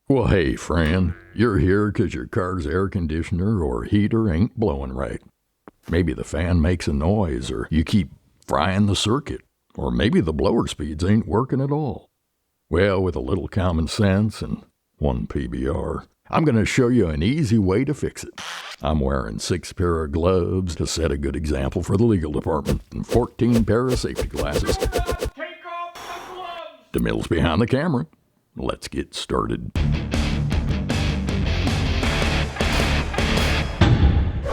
Well, hey, friend, you're here 'cause your car's air conditioner or heater ain't blowing right. Maybe the fan makes a noise, or you keep frying the circuit, or maybe the blower speeds ain't working at all. Well, with a little common sense and one PBR, I'm going to show you an easy way to fix it. I'm wearing 6 pair of gloves to set a good example for the legal department and 14 pair of safety glasses. Take off the gloves! DeMille's behind the camera. Let's get started.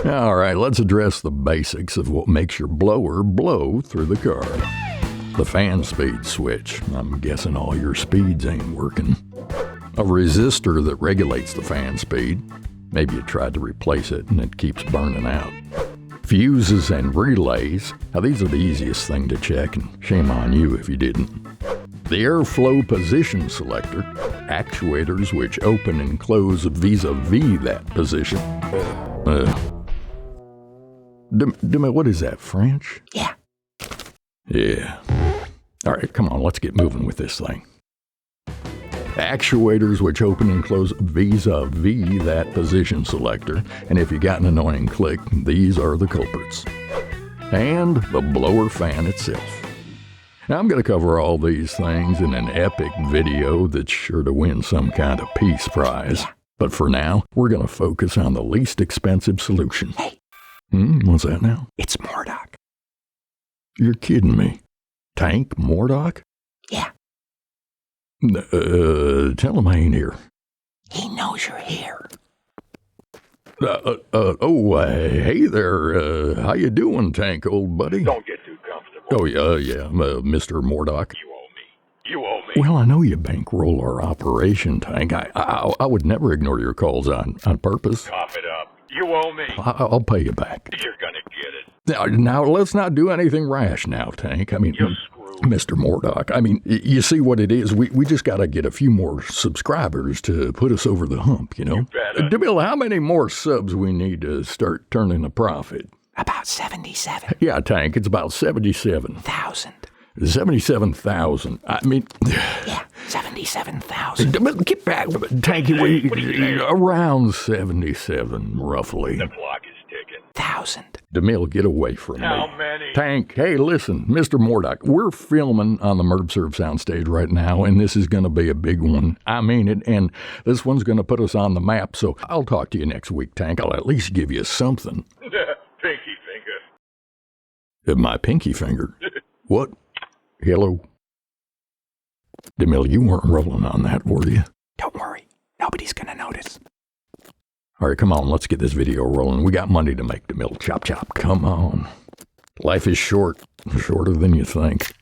All right, let's address the basics of what makes your blower blow through the car. The fan speed switch. I'm guessing all your speeds ain't working. A resistor that regulates the fan speed. Maybe you tried to replace it and it keeps burning out. Fuses and relays. Now, these are the easiest thing to check, and shame on you if you didn't. The airflow position selector. Actuators which open and close vis-a-vis that position. What is that, French? Yeah. All right, come on, let's get moving with this thing. Actuators which open and close vis-a-vis that position selector. And if you got an annoying click, these are the culprits. And the blower fan itself. Now, I'm going to cover all these things in an epic video that's sure to win some kind of peace prize. But for now, we're going to focus on the least expensive solution. Hey. What's that now? It's Murdoch. You're kidding me. Tank Murdoch? Yeah. Tell him I ain't here. He knows you're here. Hey there. How you doing, Tank, old buddy? Don't get too comfortable. Oh, yeah, Mr. Murdoch. You owe me. Well, I know you bankroll our operation, Tank. I would never ignore your calls on purpose. Cough it up. You owe me. I'll pay you back. You're gonna get it. Now, let's not do anything rash now, Tank. I mean, You're screwed. Mr. Murdoch, I mean, you see what it is? We just got to get a few more subscribers to put us over the hump, you know? You better. DeMille, how many more subs we need to start turning a profit? About 77,000. Yeah, Tank, it's about 77,000. 77,000. I mean, Yeah, 77,000. DeMille, get back, Tank. What are you saying? Around 77, roughly. The clock is ticking. 1,000. DeMille, get away from me. How many? Tank, hey, listen, Mr. Murdoch, we're filming on the Merv soundstage right now, and this is going to be a big one. I mean it, and this one's going to put us on the map, so I'll talk to you next week, Tank. I'll at least give you something. Pinky finger. My pinky finger? What? Hello? DeMille, you weren't rolling on that, were you? Don't worry. Nobody's gonna notice. All right, come on, let's get this video rolling. We got money to make, DeMille. Chop, chop. Come on. Life is short, shorter than you think.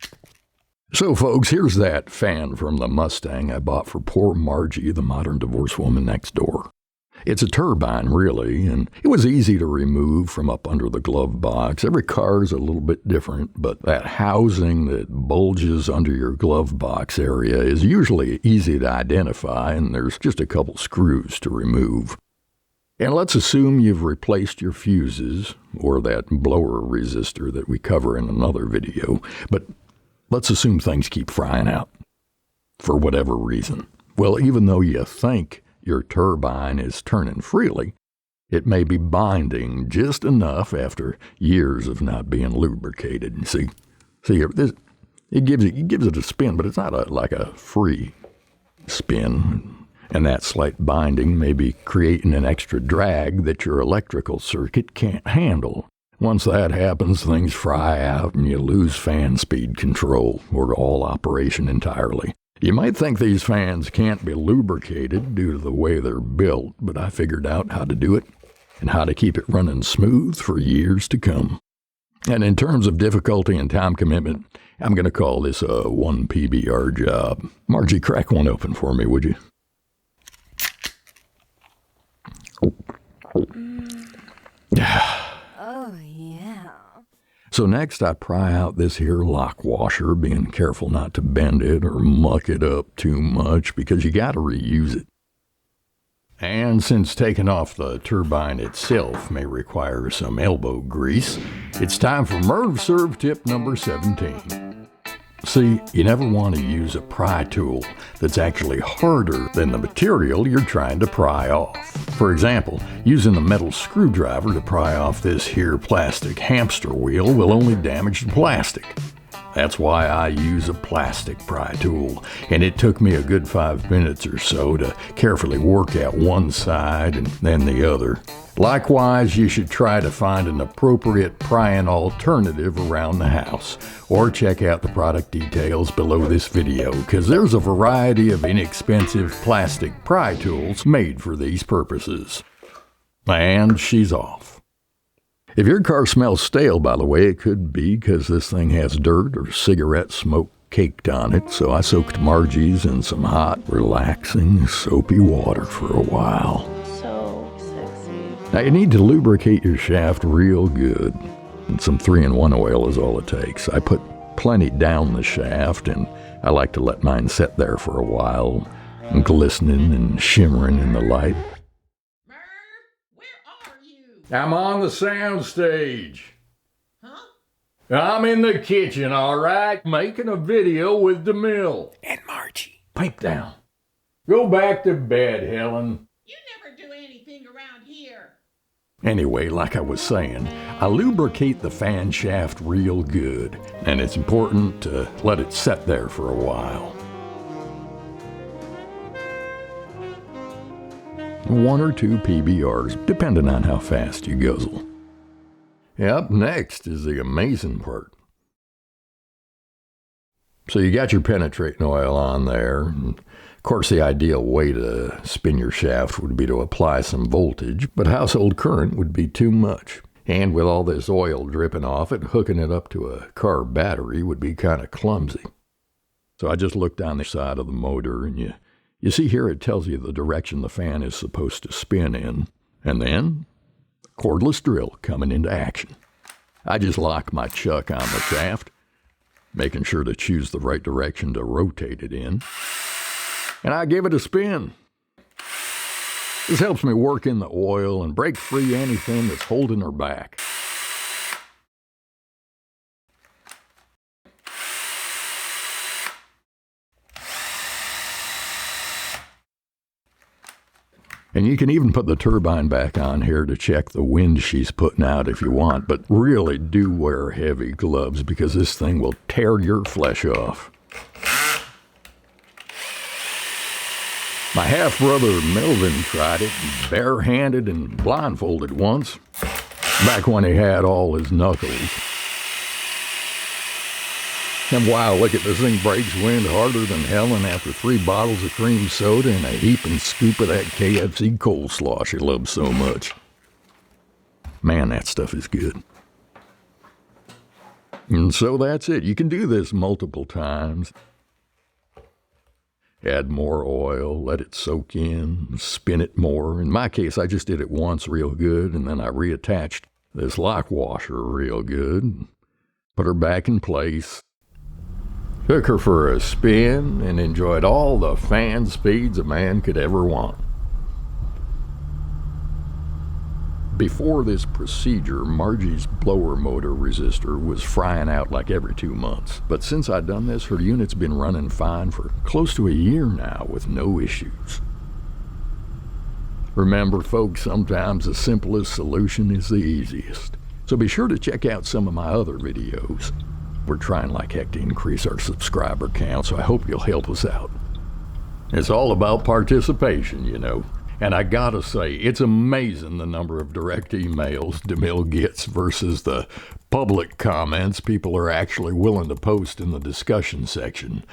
So, folks, here's that fan from the Mustang I bought for poor Margie, the modern divorced woman next door. It's a turbine, really, and it was easy to remove from up under the glove box. Every car is a little bit different, but that housing that bulges under your glove box area is usually easy to identify, and there's just a couple screws to remove. And let's assume you've replaced your fuses, or that blower resistor that we cover in another video, but let's assume things keep frying out, for whatever reason. Well, even though you think your turbine is turning freely, it may be binding just enough after years of not being lubricated. See, it gives it a spin, but it's not like a free spin. And that slight binding may be creating an extra drag that your electrical circuit can't handle. Once that happens, things fry out and you lose fan speed control or all operation entirely. You might think these fans can't be lubricated due to the way they're built, but I figured out how to do it and how to keep it running smooth for years to come. And in terms of difficulty and time commitment, I'm going to call this a 1 PBR job. Margie, crack one open for me, would you? Oh, yeah. So next I pry out this here lock washer, being careful not to bend it or muck it up too much because you got to reuse it. And since taking off the turbine itself may require some elbow grease, it's time for Merv Serve tip number 17. See, you never want to use a pry tool that's actually harder than the material you're trying to pry off. For example, using a metal screwdriver to pry off this here plastic hamster wheel will only damage the plastic. That's why I use a plastic pry tool, and it took me a good 5 minutes or so to carefully work out one side and then the other. Likewise, you should try to find an appropriate prying alternative around the house, or check out the product details below this video, because there's a variety of inexpensive plastic pry tools made for these purposes. And she's off. If your car smells stale, by the way, it could be because this thing has dirt or cigarette smoke caked on it, so I soaked Margie's in some hot, relaxing, soapy water for a while. So sexy. Now you need to lubricate your shaft real good, and some 3-in-1 oil is all it takes. I put plenty down the shaft, and I like to let mine sit there for a while, glistening and shimmering in the light. I'm on the sound stage. Huh? I'm in the kitchen, all right, making a video with DeMille. And Margie. Pipe down. Go back to bed, Helen. You never do anything around here. Anyway, like I was saying, I lubricate the fan shaft real good, and it's important to let it set there for a while. 1 or 2 PBRs, depending on how fast you guzzle. Up next is the amazing part. So you got your penetrating oil on there. And of course, the ideal way to spin your shaft would be to apply some voltage, but household current would be too much. And with all this oil dripping off it, hooking it up to a car battery would be kind of clumsy. So I just looked down the side of the motor, and you see here it tells you the direction the fan is supposed to spin in, and then cordless drill coming into action. I just locked my chuck on the shaft, making sure to choose the right direction to rotate it in, and I give it a spin. This helps me work in the oil and break free anything that's holding her back. And you can even put the turbine back on here to check the wind she's putting out if you want, but really do wear heavy gloves because this thing will tear your flesh off. My half-brother Melvin tried it barehanded and blindfolded once, back when he had all his knuckles. And wow, look at this thing breaks wind harder than Helen after 3 bottles of cream soda and a heaping scoop of that KFC coleslaw she loves so much. Man, that stuff is good. And so that's it. You can do this multiple times. Add more oil, let it soak in, spin it more. In my case, I just did it once real good, and then I reattached this lock washer real good. Put her back in place. Took her for a spin and enjoyed all the fan speeds a man could ever want. Before this procedure, Margie's blower motor resistor was frying out like every 2 months. But since I've done this, her unit's been running fine for close to a year now with no issues. Remember, folks, sometimes the simplest solution is the easiest. So be sure to check out some of my other videos. We're trying like heck to increase our subscriber count, so I hope you'll help us out. It's all about participation, you know. And I gotta say, it's amazing the number of direct emails DeMille gets versus the public comments people are actually willing to post in the discussion section.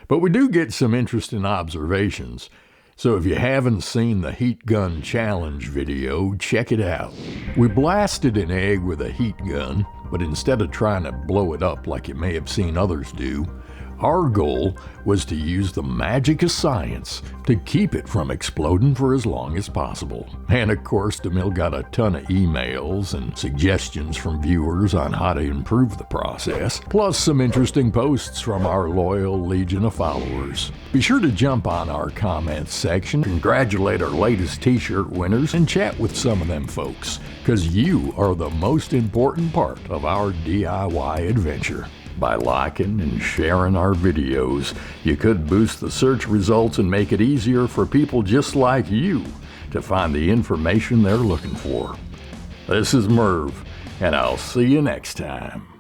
But we do get some interesting observations. So if you haven't seen the heat gun challenge video, check it out. We blasted an egg with a heat gun, but instead of trying to blow it up like you may have seen others do, our goal was to use the magic of science to keep it from exploding for as long as possible. And of course, DeMille got a ton of emails and suggestions from viewers on how to improve the process, plus some interesting posts from our loyal legion of followers. Be sure to jump on our comments section, congratulate our latest t-shirt winners, and chat with some of them folks, because you are the most important part of our DIY adventure. By liking and sharing our videos, you could boost the search results and make it easier for people just like you to find the information they're looking for. This is Merv, and I'll see you next time.